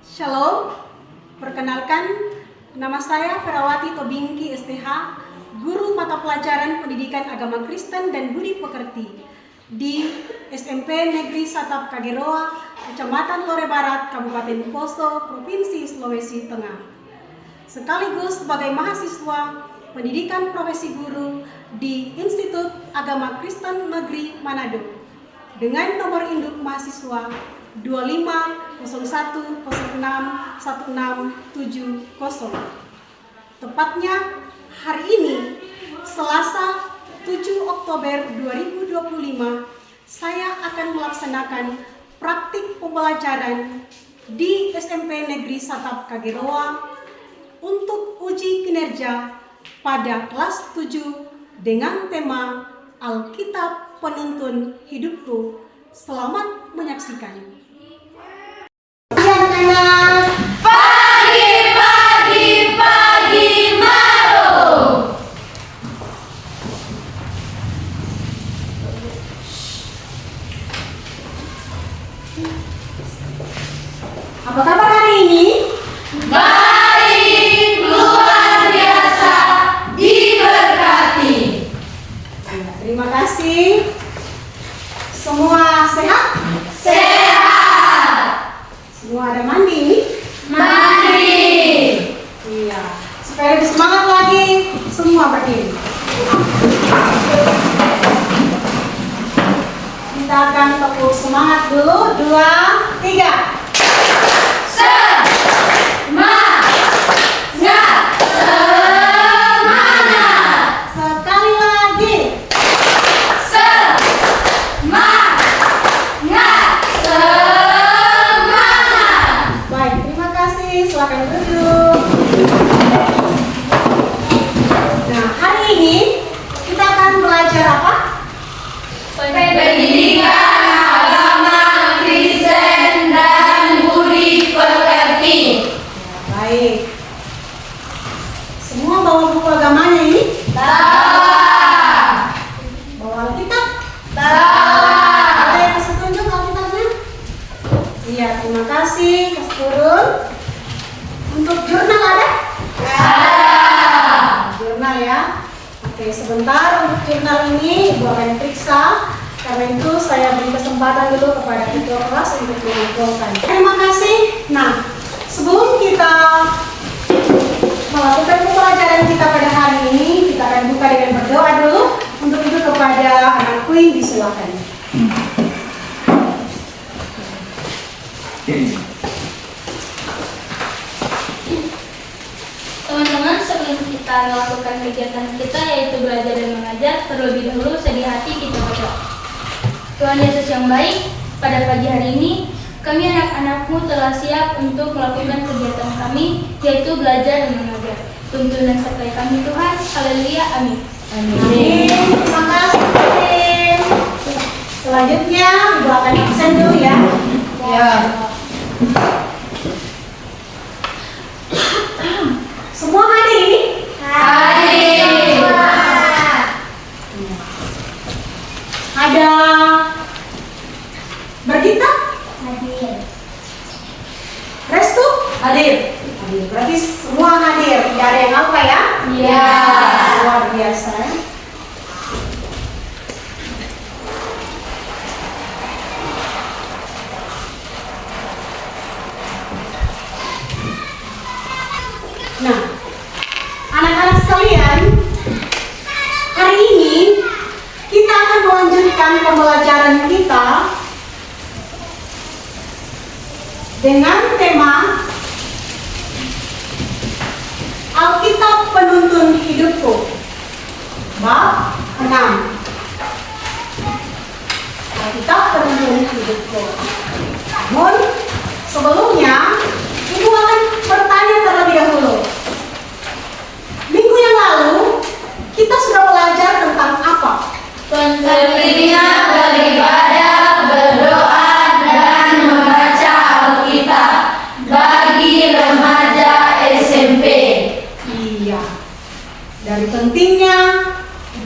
Shalom, perkenalkan nama saya Ferawati Tobingki STH, Guru Mata Pelajaran Pendidikan Agama Kristen dan Budi Pekerti di SMP Negeri Satap Kageroa, Kecamatan Lore Barat, Kabupaten Poso, Provinsi Sulawesi Tengah. Sekaligus sebagai mahasiswa pendidikan profesi guru di Institut Agama Kristen Negeri Manado dengan nomor induk mahasiswa 2501061670. Tepatnya hari ini, Selasa 7 Oktober 2025, saya akan melaksanakan praktik pembelajaran di SMP Negeri Satap Kageroa untuk uji kinerja pada kelas 7 dengan tema Alkitab Penuntun Hidupku. Selamat menyaksikan. Pagi Maro. Apa kabar hari ini? Baik, luar biasa, diberkati. Terima kasih. Semua sehat? Sehat. Semua ada mandi? Mari. Iya. Supaya lebih semangat lagi, semua berdiri. Kita akan tepuk semangat dulu. 2, 3. Sekali lagi. Baik, terima kasih. Silakan duduk. Nah, hari ini kita akan belajar apa? Pendidikan agama Kristen dan Budi Pekerti. Baik. Semua bawa buku agamanya ini? Bawa. Bawa Alkitab? Bawa. Ada yang kasih tunjuk Alkitabnya? Iya, terima kasih. Kasih turun. Untuk jurnal ada? Ada. Jurnal ya. Oke, sebentar untuk jurnal ini Ibu akan periksa. Karena itu saya beri kesempatan dulu kepada ketua kelas untuk mengumpulkan. Terima kasih. Nah, sebelum kita melakukan pembelajaran kita pada hari ini, kita akan buka dengan berdoa dulu. Untuk itu kepada anak Queen disilakan. Teman-teman, sebelum kita melakukan kegiatan kita yaitu belajar dan mengajar, terlebih dahulu sedih hati kita berdoa. Tuhan Yesus yang baik, pada pagi hari ini kami anak-anak-Mu telah siap untuk melakukan kegiatan kami yaitu belajar dan mengajar. Tuntun dan sertai kami Tuhan. Haleluya, amin. Amin. Terima kasih. Selanjutnya Ibu akan absen dulu ya. Ya. Semua hadir ini? Hadir. Ada Bergita? Hadir. Restu? Hadir. Hadir. Berarti semua hadir. Tidak ada yang apa ya? Iya. Luar biasa. Nah, anak-anak sekalian, hari ini kita akan melanjutkan pembelajaran kita dengan tema Alkitab Penuntun Hidupku, bab 6. Alkitab Penuntun Hidupku. Namun, sebelumnya Ibu akan bertanya terlebih dahulu. Minggu yang lalu kita sudah belajar tentang apa? Pentingnya beribadah, berdoa, dan membaca Alkitab bagi remaja SMP. Iya. Dari pentingnya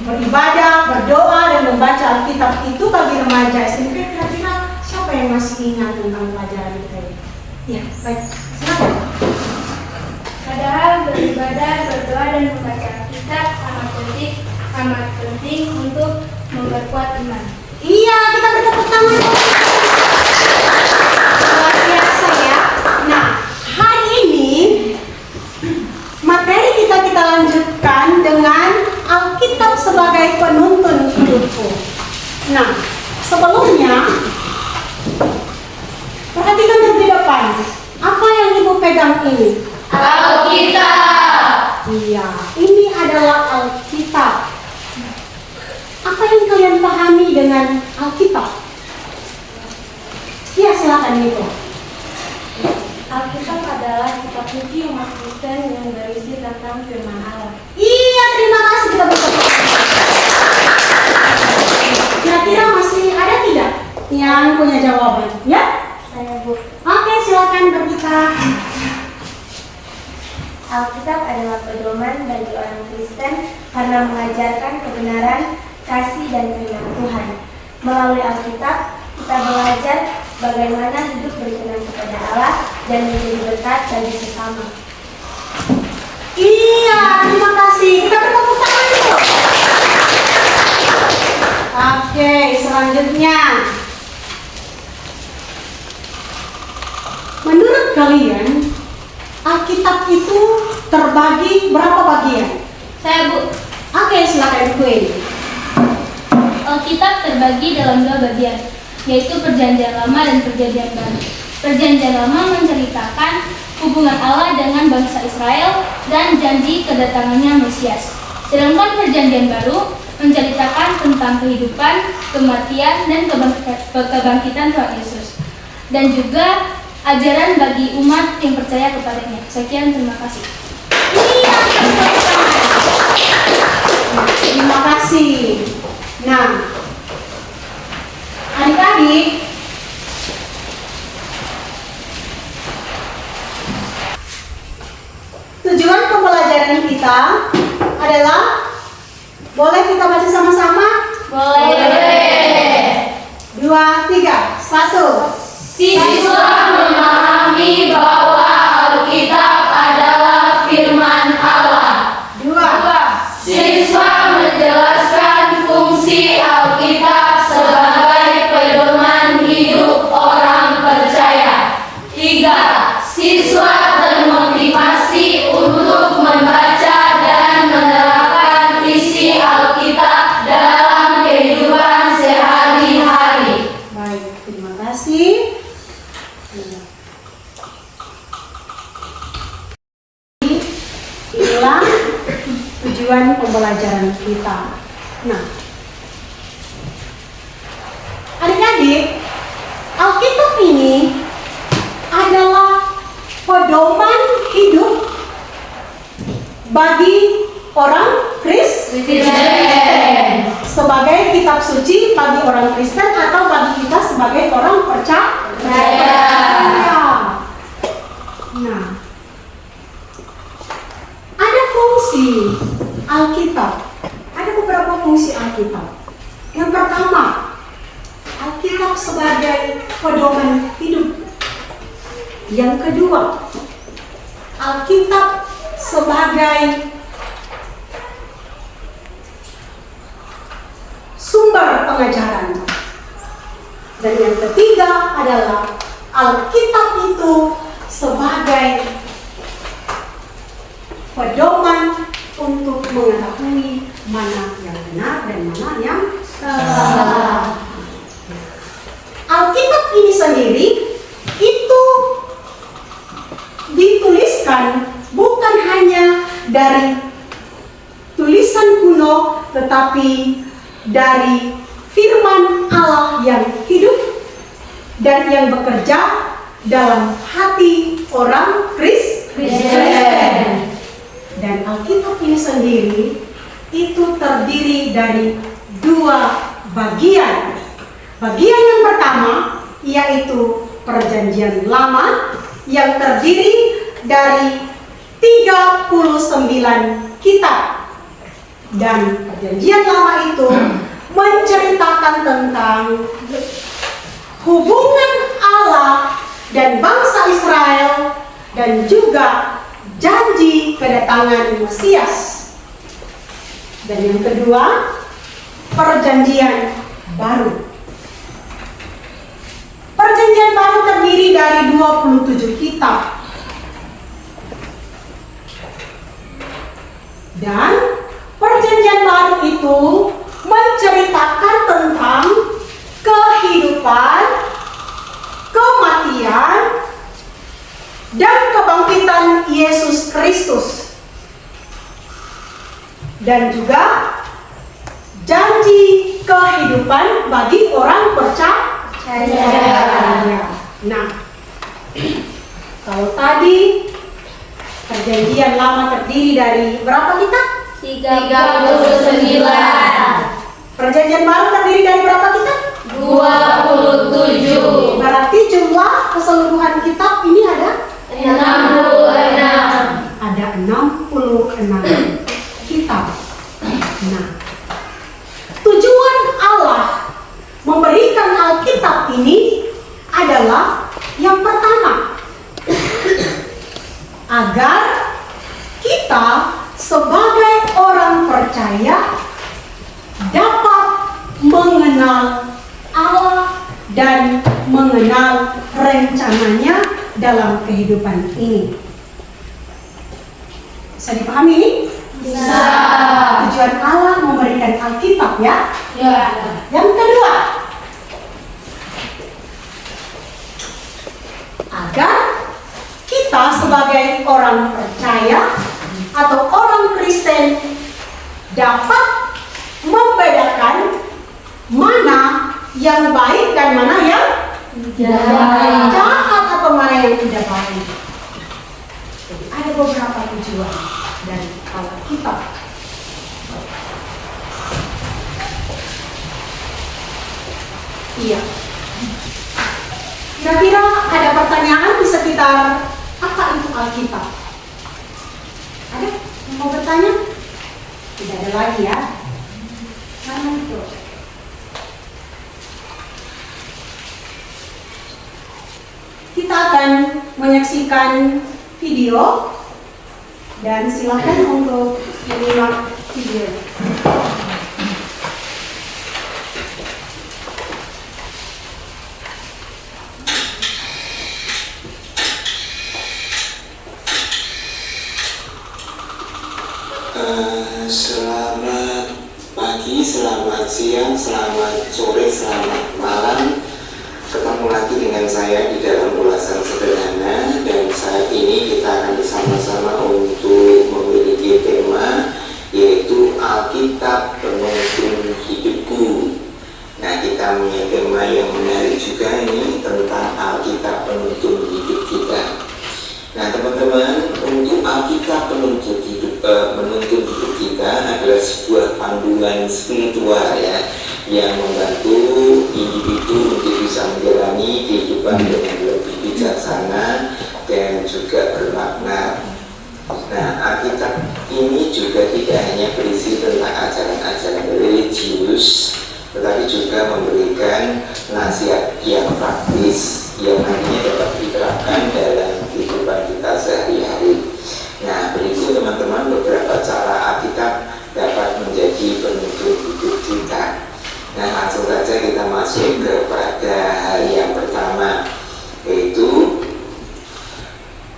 beribadah, berdoa, dan membaca Alkitab itu bagi remaja SMP, kira-kira siapa yang masih ingat tentang pelajaran kita ini? Ya, baik. Silakan. Padahal beribadah, berdoa, dan membaca Alkitab amat penting untuk memperkuat iman. Iya, kita beri tepuk tangan. Luar biasa ya. Nah, hari ini materi kita lanjutkan dengan Alkitab sebagai penuntun hidupku. Nah, sebelumnya perhatikan di depan. Apa yang Ibu pegang ini? Alkitab. Iya, ini adalah Alkitab. Apa yang kalian pahami dengan Alkitab? Ya, silakan Ibu. Alkitab adalah kitab suci umat Kristen yang berisi tentang firman Allah. Iya, terima kasih, kita bertepuk tangan. Kira-kira masih ada tidak yang punya jawaban? Ya? Saya Bu. Oke, silakan Berita. Alkitab adalah pedoman bagi orang Kristen karena mengajarkan kebenaran, kasih, dan kehendak Tuhan. Melalui Alkitab, kita belajar bagaimana hidup berkenan kepada Allah dan menjadi berkat bagi sesama. Iya, terima kasih. Kita bertepuk tangan dulu. Oke, selanjutnya. Menurut kalian, Alkitab itu terbagi berapa bagian? Saya Bu, Oke, silakan Queen. Alkitab terbagi dalam dua bagian, yaitu Perjanjian Lama dan Perjanjian Baru. Perjanjian Lama menceritakan hubungan Allah dengan bangsa Israel dan janji kedatangannya Mesias. Sedangkan Perjanjian Baru menceritakan tentang kehidupan, kematian, dan kebangkitan Tuhan Yesus. Dan juga ajaran bagi umat yang percaya kepadanya. Sekian, terima kasih. Iya, terima kasih. Nah, adik-adik, tujuan pembelajaran kita adalah, boleh kita baca sama-sama? Boleh. 2, 3, 1. Siswa memahami bahwa Alkitab adalah firman Allah. 2. Siswa menjelaskan fungsi Alkitab sebagai pedoman hidup orang percaya. 3. Siswa termotivasi untuk membaca dan menerapkan isi Alkitab dalam kehidupan sehari-hari. Baik, terima kasih. Inilah tujuan pembelajaran kita. Nah, adik-adik, Alkitab ini adalah pedoman hidup bagi orang Kristen, sebagai kitab suci bagi orang Kristen atau bagi kita sebagai orang percaya. Nah, ada fungsi Alkitab. Ada beberapa fungsi Alkitab. Yang pertama, Alkitab sebagai pedoman hidup. Yang kedua, Alkitab sebagai sumber pengajaran. Dan yang ketiga adalah Alkitab itu sebagai pedoman untuk mengetahui mana yang benar dan mana yang salah. Alkitab ini sendiri itu dituliskan bukan hanya dari tulisan kuno, tetapi dari firman Allah yang hidup dan yang bekerja dalam hati orang Kristen. Dan Alkitab ini sendiri itu terdiri dari dua bagian. Bagian yang pertama yaitu Perjanjian Lama yang terdiri dari 39 kitab. Dan Perjanjian Lama itu menceritakan tentang hubungan Allah dan bangsa Israel, dan juga janji kedatangan Mesias. Dan yang kedua, perjanjian baru. Perjanjian baru terdiri dari 27 kitab. Dan perjanjian baru itu menceritakan tentang kehidupan, kematian, dan kebangkitan Yesus Kristus. Dan juga janji kehidupan bagi orang percaya. Nah, kalau tadi perjanjian lama terdiri dari berapa kitab? 39. Perjanjian baru terdiri dari berapa kitab? 27. Berarti jumlah keseluruhan kitab ini ada? 66. Ada 66 kitab. Nah, tujuan Allah memberikan Alkitab ini adalah yang pertama, agar kita sebagai orang percaya dapat mengenal Allah dan mengenal rencananya dalam kehidupan ini. Bisa dipahami ini? Bisa. Tujuan Allah memberikan Alkitab ya. Ya. Yang kedua, agar kita sebagai orang percaya atau orang Kristen dapat membedakan mana yang baik dan mana yang jahat atau mana yang tidak baik. Jadi ada beberapa tujuan dari Alkitab. Iya. Kira-kira ada pertanyaan di sekitar apa itu Alkitab? Ada yang mau bertanya? Tidak ada lagi ya. Mana itu? Kita akan menyaksikan video dan silakan untuk menyimak video. Selamat pagi, selamat siang, selamat sore, selamat malam. Ketemu lagi dengan saya di dalam ulasan sederhana, dan saat ini kita akan bersama-sama untuk memiliki tema, yaitu Alkitab Penuntun Hidupku. Nah, kita punya tema yang menarik juga ini tentang Alkitab Penuntun Hidup kita. Nah, teman-teman, untuk Alkitab penuntun hidup kita adalah sebuah panduan spiritual ya, yang membantu individu untuk bisa menjalani kehidupan dengan lebih bijaksana dan juga bermakna. Nah, Alkitab ini juga tidak hanya berisi tentang ajaran-ajaran religius, tetapi juga memberikan nasihat yang praktis yang nantinya dapat diterapkan dalam kehidupan kita sehari-hari. Nah, berikut teman-teman beberapa cara Alkitab dapat menjadi penuntun hidup kita. Nah, langsung saja kita masuk kepada hal yang pertama, yaitu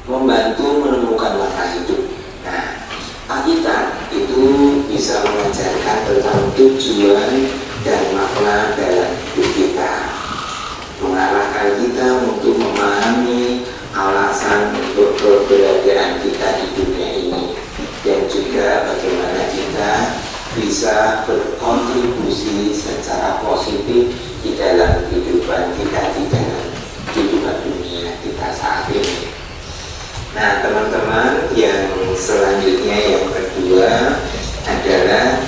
membantu menemukan makna hidup. Nah, Alkitab itu bisa mengajarkan tentang tujuan dan makna dalam hidup kita, mengarahkan kita untuk memahami alasan untuk keberadaan kita di dunia ini, dan juga bagaimana kita bisa berkontribusi secara positif di dalam kehidupan kita, di dalam kehidupan dunia kita saat ini. Nah, teman-teman, yang selanjutnya yang kedua adalah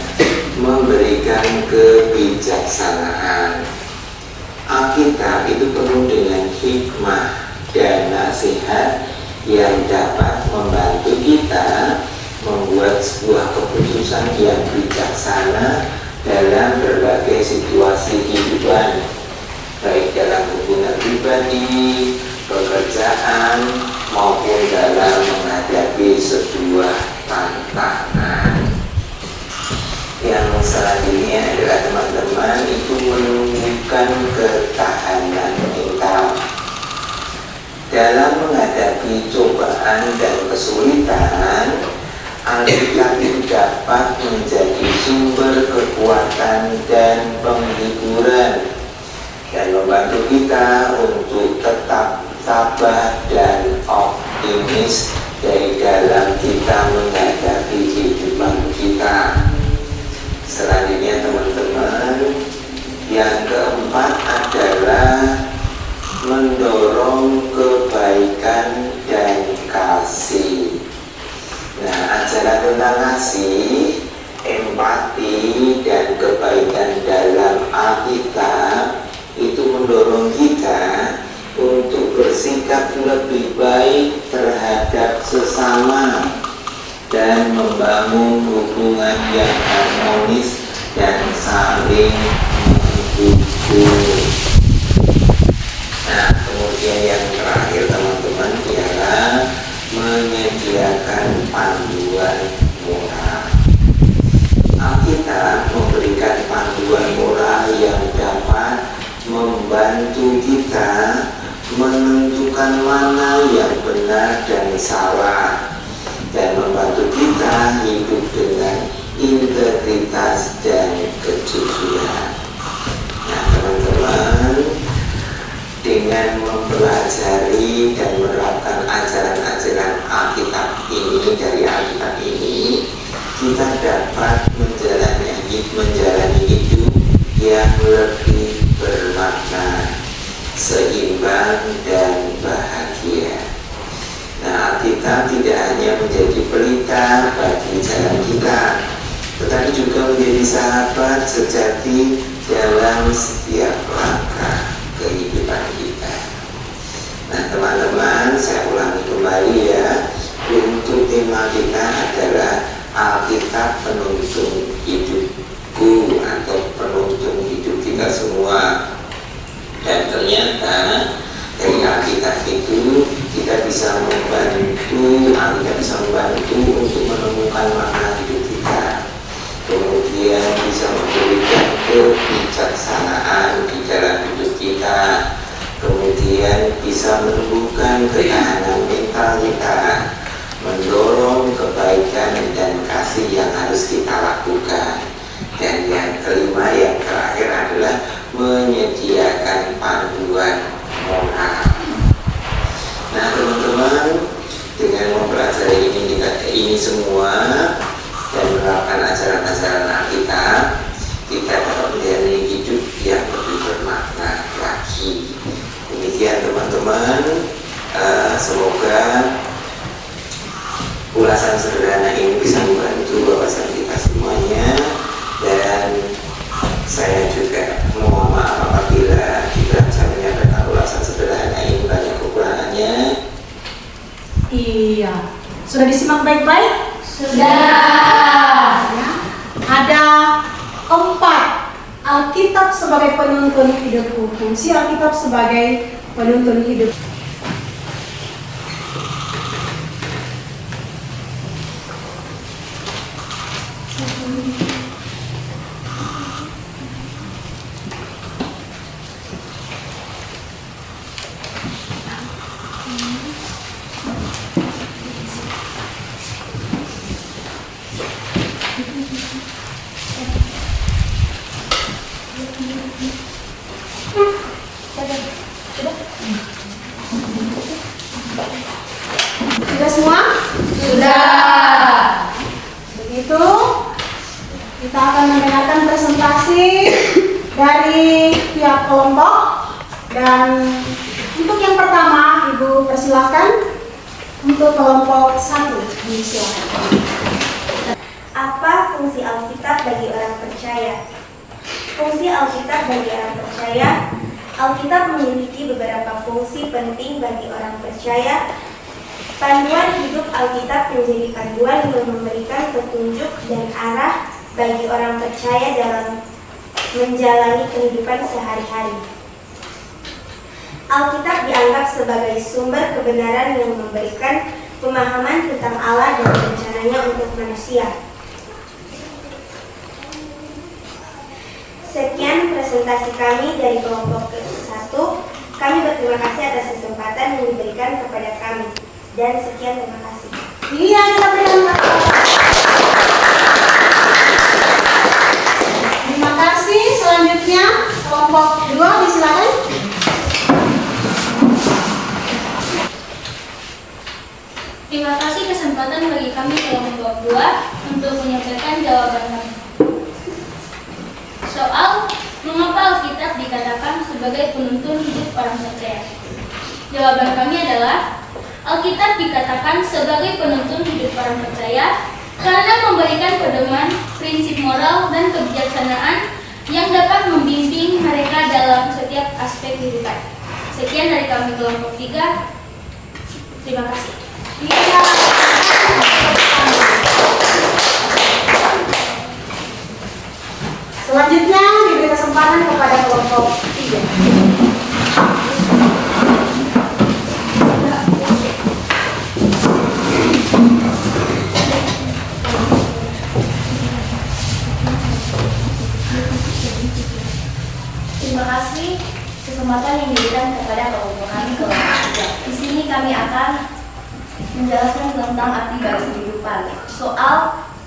memberikan kebijaksanaan. Alkitab itu penuh dengan hikmah dan nasihat yang dapat membantu kita membuat sebuah keputusan yang bijaksana dalam berbagai situasi kehidupan, baik dalam hubungan pribadi pekerjaan maupun dalam menghadapi sebuah tantangan. Yang selanjutnya adalah teman-teman itu menunjukkan ketahanan mental. Dalam menghadapi cobaan dan kesulitan, Alkitab itu dapat menjadi sumber kekuatan dan penghiburan dan membantu kita untuk tetap sabar dan optimis dari dalam kita menghadapi kehidupan kita. Selanjutnya teman-teman, yang keempat adalah mendorong kebaikan dan kasih. Nah, ajaran tentang kasih, empati, dan kebaikan dalam Alkitab itu mendorong kita untuk bersikap lebih baik terhadap sesama dan membangun hubungan yang harmonis dan saling mendukung. Nah, kemudian yang terakhir teman-teman ialah menyediakan panduan moral. Alkitab memberikan panduan moral yang dapat membantu kita menentukan mana yang benar dan salah dan membantu kita hidup dengan integritas dan kejujuran. Nah teman-teman, dengan mempelajari dan menerapkan ajaran-ajaran Alkitab ini dari Alkitab ini, kita dapat menjalani hidup yang lebih bermakna, seimbang dan bahagia. Nah, Alkitab tidak hanya menjadi pelita bagi jalan kita, tetapi juga menjadi sahabat sejati dalam setiap langkah kehidupan kita. Nah teman-teman, saya ulangi kembali ya, untuk tema kita adalah Alkitab penuntun hidupku atau penuntun hidup kita semua. Dan ternyata dari Alkitab itu kita bisa membantu, Alkitab bisa membantu untuk menemukan makna hidup kita. Kemudian bisa memberikan kebijaksanaan di dalam hidup kita. Kemudian bisa menumbuhkan ketahanan mental kita, mendorong kebaikan dan kasih yang harus kita lakukan. Dan yang kelima, yang terakhir adalah menyediakan panduan moral. Nah teman-teman, dengan mempelajari ini semua dan menerapkan ajaran-ajaran Alkitab, kita dapat menjalani hidup yang lebih bermakna lagi. Demikian teman-teman, semoga ulasan sederhana ini bisa membantu wawasan kita semuanya, dan saya juga mohon maaf apabila kita bisa menyampaikan ulasan sederhana ini banyak kekurangannya. Iya, sudah disimak baik-baik? Sudah. Ya. Ada 4 Alkitab sebagai penuntun hidupku, fungsi Alkitab sebagai penuntun hidup. Sudah semua? Sudah. Begitu, kita akan mendengarkan presentasi dari pihak kelompok. Dan untuk yang pertama, Ibu persilakan untuk kelompok 1. Silakan. Apa fungsi Alkitab bagi orang percaya? Fungsi Alkitab bagi orang percaya. Alkitab memiliki beberapa fungsi penting bagi orang percaya. Panduan hidup Alkitab menjadi panduan yang memberikan petunjuk dan arah bagi orang percaya dalam menjalani kehidupan sehari-hari. Alkitab dianggap sebagai sumber kebenaran yang memberikan pemahaman tentang Allah dan rencananya untuk manusia. Sekian presentasi kami dari kelompok ke-1. Kami berterima kasih atas kesempatan yang diberikan kepada kami. Dan sekian, terima kasih. Iya, kita berikan. Terima kasih. Selanjutnya kelompok 2 disilakan. Terima kasih kesempatan bagi kami kelompok 2 untuk menyampaikan jawaban kami. Soal mengapa Alkitab dikatakan sebagai penuntun hidup orang percaya. Jawaban kami adalah Alkitab dikatakan sebagai penuntun hidup orang percaya karena memberikan pedoman, prinsip moral, dan kebijaksanaan yang dapat membimbing mereka dalam setiap aspek kehidupan. Sekian dari kami kelompok 3. Terima kasih. Iya. Selanjutnya diberi kesempatan kepada kelompok 3. Terima kasih kesempatan yang diberikan kepada kelompok kami kelompok 3. Di sini kami akan menjelaskan tentang arti bagi kehidupan. Soal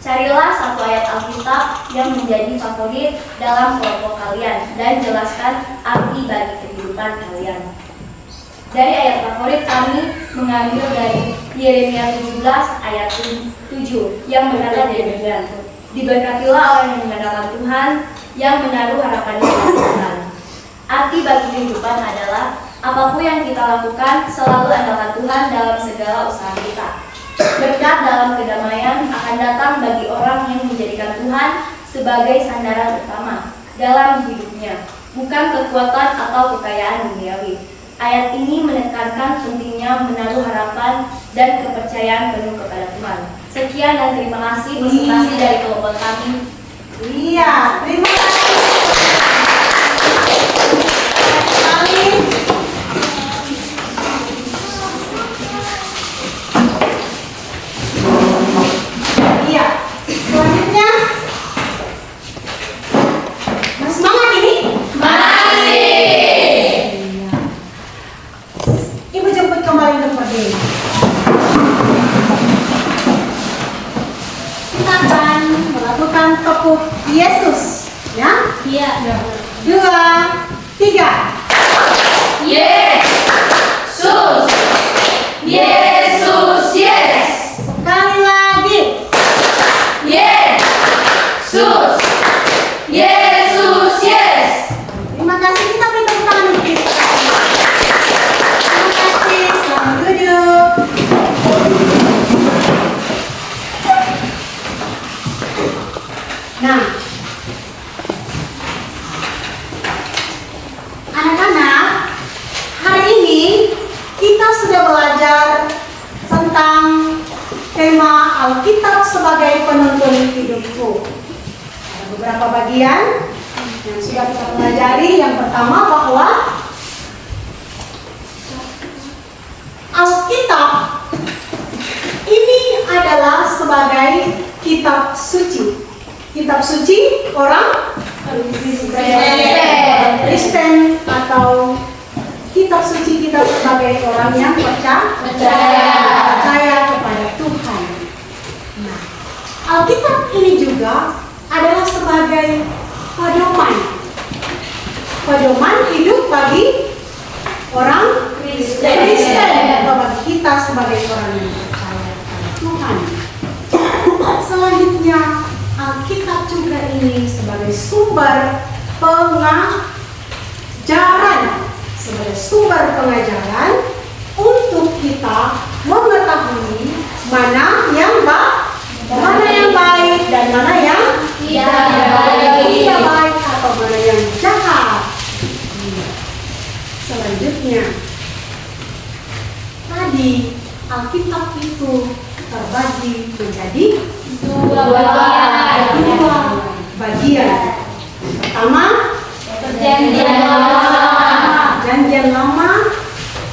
carilah satu ayat Alkitab yang menjadi favorit dalam kelompok kalian dan jelaskan arti bagi kehidupan kalian. Dari ayat favorit kami mengambil dari Yeremia 17 ayat 7 yang berkata demikian. Diberkatilah orang yang mengandalkan Tuhan, yang menaruh harapan di Tuhan. Arti bagi kehidupan adalah apapun yang kita lakukan selalu andalkan Tuhan dalam segala usaha kita. Berkat dalam kedamaian akan datang bagi orang yang menjadikan Tuhan sebagai sandaran utama dalam hidupnya, bukan kekuatan atau kekayaan duniawi. Ayat ini menekankan pentingnya menaruh harapan dan kepercayaan penuh kepada Tuhan. Sekian dan terima kasih presentasi dari kelompok kami. Iya, terima kasih. Iya, selanjutnya semangat ini. Ibu jemput kembali untuk berdiri. Kita akan melakukan tepuk Yesus, ya? Iya. 2, 3. Yesus, Yesus, yes. Sekali lagi. Yesus, Yesus, yes. Terima kasih, kita beri tepuk tangan untuk diri. Terima kasih, selamat duduk. Nah, anak-anak, hari ini kita sudah belajar tentang tema Alkitab sebagai penuntun hidupku. Ada beberapa bagian yang sudah kita pelajari. Yang pertama bahwa Alkitab ini adalah sebagai kitab suci. Kitab suci orang Kristen atau kitab suci kita sebagai orang yang percaya kepada Tuhan. Nah, Alkitab ini juga adalah sebagai pedoman hidup bagi orang Kristen atau bagi kita sebagai orang yang percaya kepada Tuhan. Selanjutnya, Alkitab juga ini sebagai sumber pengajaran untuk kita mengetahui mana yang baik dan mana yang tidak baik atau mana yang jahat. Selanjutnya, tadi Alkitab itu terbagi menjadi dua bagian. Pertama, perjanjian Perjanjian Lama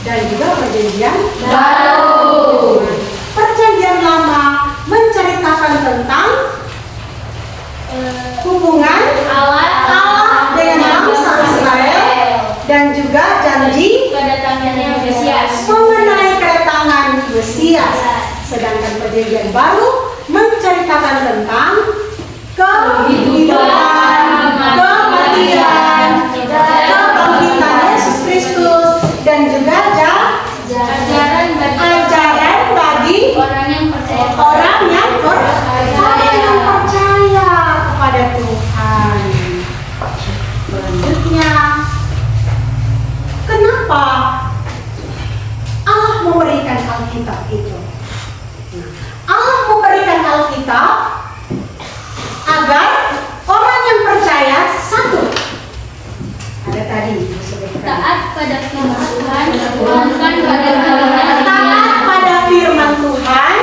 dan juga Perjanjian Baru. Perjanjian Lama menceritakan tentang hubungan Allah dengan bangsa Israel dan juga janji kedatangannya Mesias. mengenai kedatangan Mesias. Sedangkan Perjanjian Baru menceritakan tentang kehidupan, kematian, kebangkitan Yesus Kristus dan juga ajaran bagi Orang yang percaya. orang yang percaya kepada Tuhan. Selanjutnya, kenapa Allah memberikan Alkitab itu? Allah memberikan Alkitab agar orang yang percaya satu. Ada tadi disebutkan. Taat pada firman Tuhan, bukan pada keinginan. Taat pada firman Tuhan,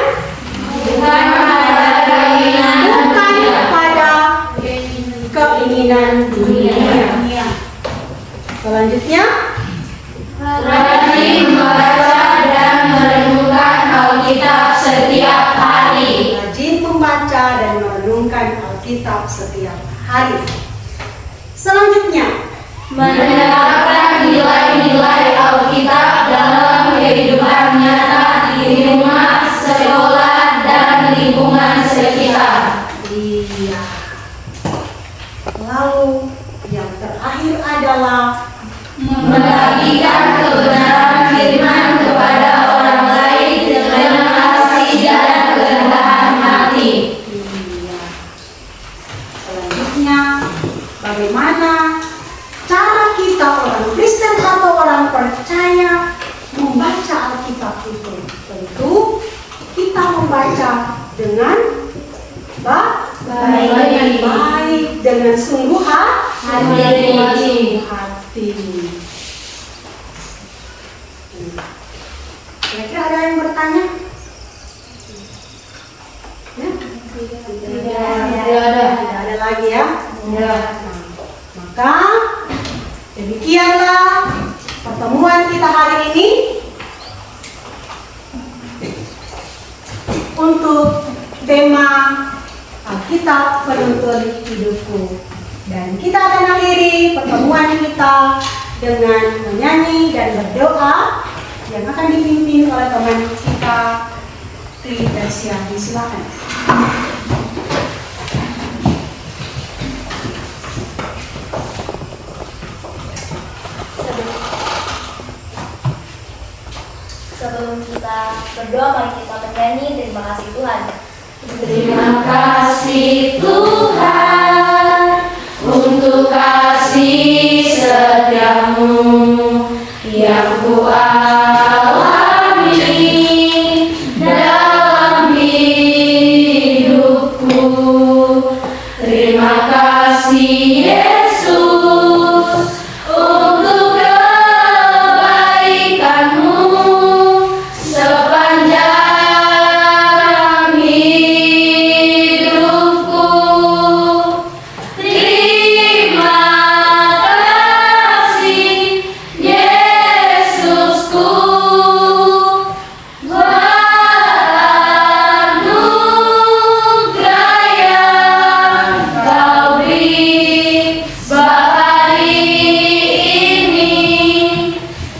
Bukan pada keinginan. bukan pada keinginan dunia. Selanjutnya, Rajin membaca dan merenungkan Alkitab setiap hari. rajin membaca dan merenungkan Alkitab setiap hari. Selanjutnya, Menerapkan nilai-nilai Alkitab dalam kehidupan nyata di rumah, sekolah, dan lingkungan sekitar. iya. Lalu yang terakhir adalah Membagikan kebenaran firman kepada orang lain dengan kasih dan kerendahan hati. iya. Selanjutnya, bagaimana cara kita orang Kristen atau orang percaya membaca Alkitab itu? Tentu kita membaca dengan baik, dengan sungguh hati. Kira-kira ada yang bertanya? Ya? Tidak ada lagi ya? Nah, maka demikianlah pertemuan kita hari ini untuk tema Alkitab penuntun hidupku. Dan kita akan akhiri pertemuan kita dengan menyanyi dan berdoa yang akan dipimpin oleh teman kita Tri Dasyani. Silakan. Sebelum kita berdoa, mari kita bernyanyi. Terima kasih Tuhan. Terima kasih Tuhan untuk kasih setiamu yang kualami dalam hidupku. Terima kasih Yesus untuk kebaikanmu sepanjang hidupku. Terima kasih Yesusku buat anugerah yang Kau beri hari ini.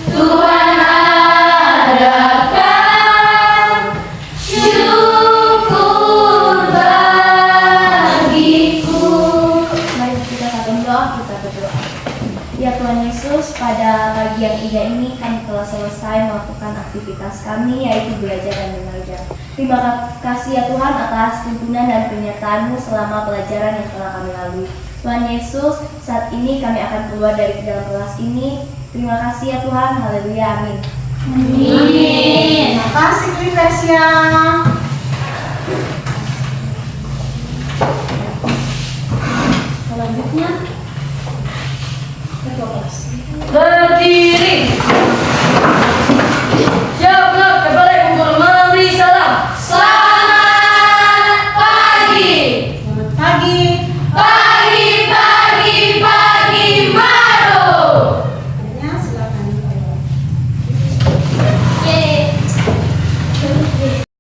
Tuhan adakan syukur bagiku. Mari kita satu doa, kita berdoa. Ya Tuhan Yesus, pada pagi yang indah ini kami telah selesai melakukan aktivitas kami, yaitu belajar dan mengajar. Terima kasih ya Tuhan atas tuntunan dan penyertaan-Mu selama pelajaran yang telah kami lalui. Tuhan Yesus, saat ini kami akan keluar dari dalam kelas ini. Terima kasih ya Tuhan, haleluya, amin. Amin. Terima kasih Tri Dasyani.